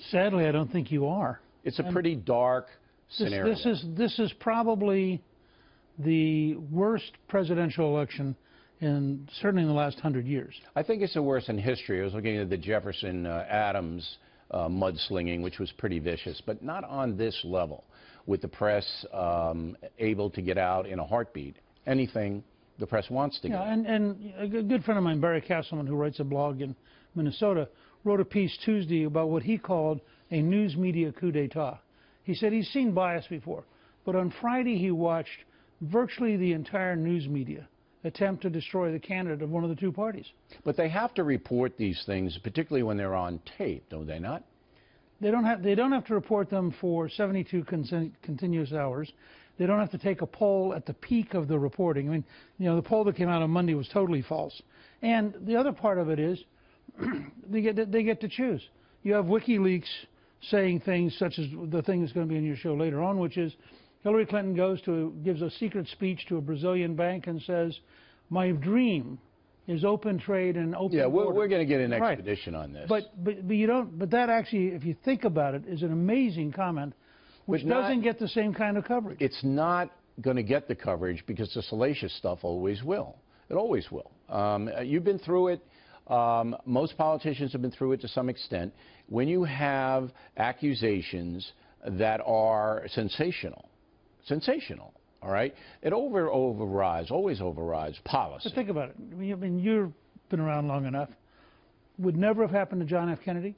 Sadly, I don't think you are. It's a pretty dark scenario. This is probably the worst presidential election certainly in the last 100 years. I think it's the worst in history. I was looking at the Jefferson-Adams mudslinging, which was pretty vicious, but not on this level, with the press able to get out in a heartbeat anything the press wants to get. And a good friend of mine, Barry Castleman, who writes a blog in Minnesota, wrote a piece Tuesday about what he called a news media coup d'etat. He said he's seen bias before, but on Friday he watched virtually the entire news media attempt to destroy the candidate of one of the two parties. But they have to report these things, particularly when they're on tape, don't they not? They don't have to report them for 72 continuous hours. They don't have to take a poll at the peak of the reporting. I mean, you know, the poll that came out on Monday was totally false. And the other part of it is they get to choose. You have WikiLeaks saying things such as the thing that's going to be in your show later on, which is Hillary Clinton gives a secret speech to a Brazilian bank and says, "My dream is open trade and open border." Yeah, we're going to get an expedition on this. But you don't. But that actually, if you think about it, is an amazing comment, which doesn't get the same kind of coverage. It's not going to get the coverage because the salacious stuff always will. It always will. You've been through it. Most politicians have been through it to some extent. When you have accusations that are sensational, all right? It always overrides policy. But think about it. I mean, you've been around long enough. Would never have happened to John F. Kennedy.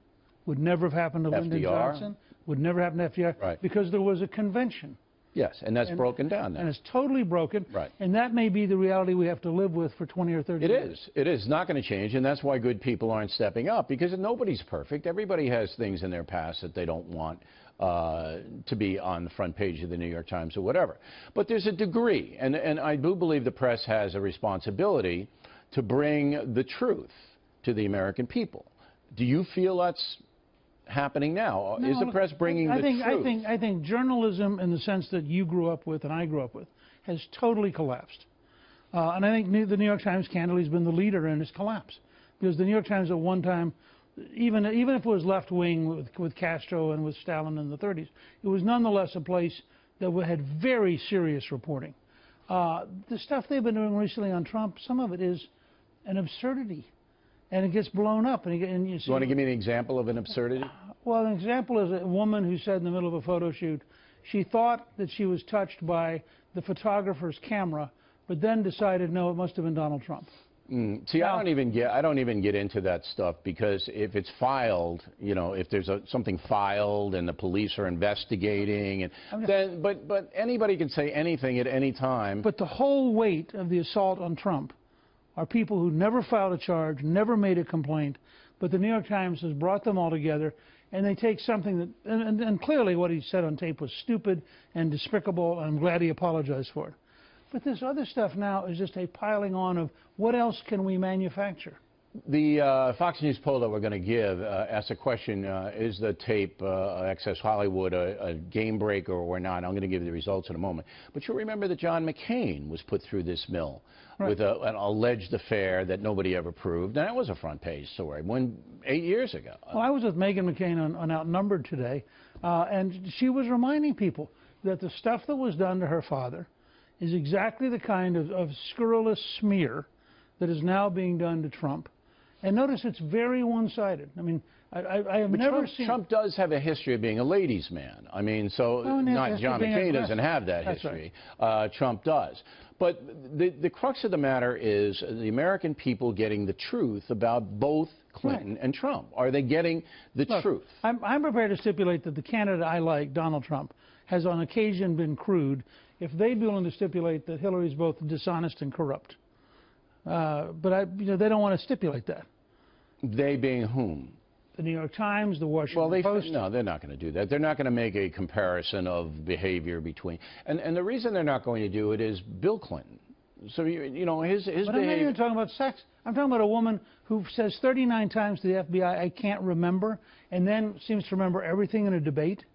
Would never have happened to Lyndon Johnson. Would never happen to FDR. Right. Because there was a convention. Yes, and that's broken down now. And it's totally broken. Right. And that may be the reality we have to live with for 20 or 30 years. It is not going to change, and that's why good people aren't stepping up, because nobody's perfect. Everybody has things in their past that they don't want to be on the front page of the New York Times or whatever. But there's a degree, and I do believe the press has a responsibility to bring the truth to the American people. Do you feel that's happening now? No, is the press bringing the truth? I think journalism, in the sense that you grew up with and I grew up with, has totally collapsed. And I think the New York Times candidly has been the leader in its collapse, because the New York Times at one time, even if it was left-wing with Castro and with Stalin in the 30s, it was nonetheless a place that had very serious reporting. The stuff they've been doing recently on Trump, some of it is an absurdity, and it gets blown up. And you see, you want to give me an example of an absurdity? Well, an example is a woman who said in the middle of a photo shoot she thought that she was touched by the photographer's camera, but then decided, no, it must have been Donald Trump. See, I don't even get into that stuff, because if it's filed, if there's something filed and the police are investigating, but anybody can say anything at any time. But the whole weight of the assault on Trump are people who never filed a charge, never made a complaint, but the New York Times has brought them all together, and they take something that, and clearly what he said on tape was stupid and despicable, and I'm glad he apologized for it. But this other stuff now is just a piling on of what else can we manufacture? The Fox News poll that we're going to give asks a question, is the tape, Access Hollywood, a game breaker or not? I'm going to give you the results in a moment. But you'll remember that John McCain was put through this mill with an alleged affair that nobody ever proved. And that was a front page story 8 years ago. Well, I was with Meghan McCain on Outnumbered today, and she was reminding people that the stuff that was done to her father is exactly the kind of scurrilous smear that is now being done to Trump. And notice it's very one-sided. I mean, I have never seen... Trump does have a history of being a ladies' man. I mean, so not John McCain doesn't have that history. Right. Trump does. But the crux of the matter is the American people getting the truth about both Clinton and Trump. Are they getting the truth? I'm prepared to stipulate that the candidate I like, Donald Trump, has on occasion been crude, if they'd be willing to stipulate that Hillary's both dishonest and corrupt. But they don't want to stipulate that. They being whom? The New York Times, the Washington Post. No, they're not going to do that. They're not going to make a comparison of behavior between. And the reason they're not going to do it is Bill Clinton. So, his behavior. But I'm not even talking about sex. I'm talking about a woman who says 39 times to the FBI, I can't remember, and then seems to remember everything in a debate.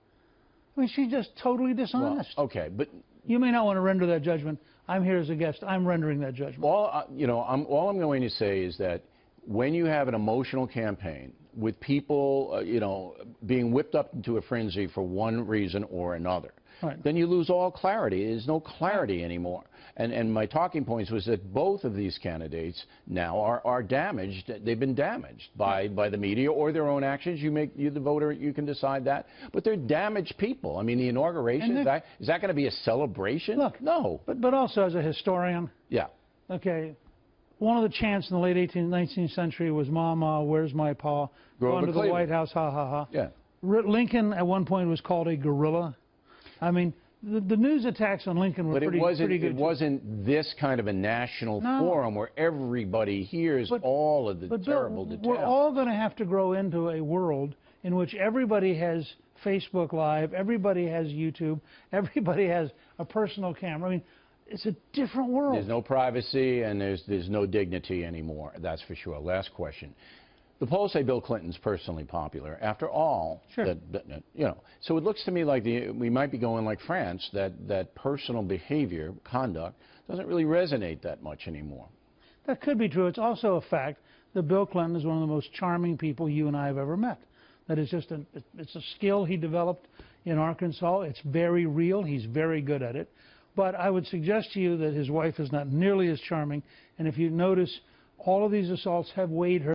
I mean, she's just totally dishonest. Well, okay, but... You may not want to render that judgment. I'm here as a guest. I'm rendering that judgment. All I'm going to say is that when you have an emotional campaign with people, being whipped up into a frenzy for one reason or another, Right. then you lose all clarity. There's no clarity anymore. And my talking points was that both of these candidates now are damaged. They've been damaged by the media or their own actions. You the voter, you can decide that. But they're damaged people. I mean, the inauguration, is that going to be a celebration? Look, no. But also as a historian, Yeah. okay, one of the chants in the late 18th, 19th century was "Mama, where's my pa? Going to the Cleveland. White House, ha ha ha." Yeah. Lincoln at one point was called a guerrilla. I mean, the news attacks on Lincoln were pretty good. It wasn't this kind of a national forum where everybody hears all of the terrible details. We're all going to have to grow into a world in which everybody has Facebook Live, everybody has YouTube, everybody has a personal camera. I mean, it's a different world. There's no privacy and there's no dignity anymore. That's for sure. Last question. The polls say Bill Clinton's personally popular. After all, sure. So it looks to me like we might be going like France, that personal behavior, conduct, doesn't really resonate that much anymore. That could be true. It's also a fact that Bill Clinton is one of the most charming people you and I have ever met. That is just it's a skill he developed in Arkansas. It's very real. He's very good at it. But I would suggest to you that his wife is not nearly as charming. And if you notice, all of these assaults have weighed her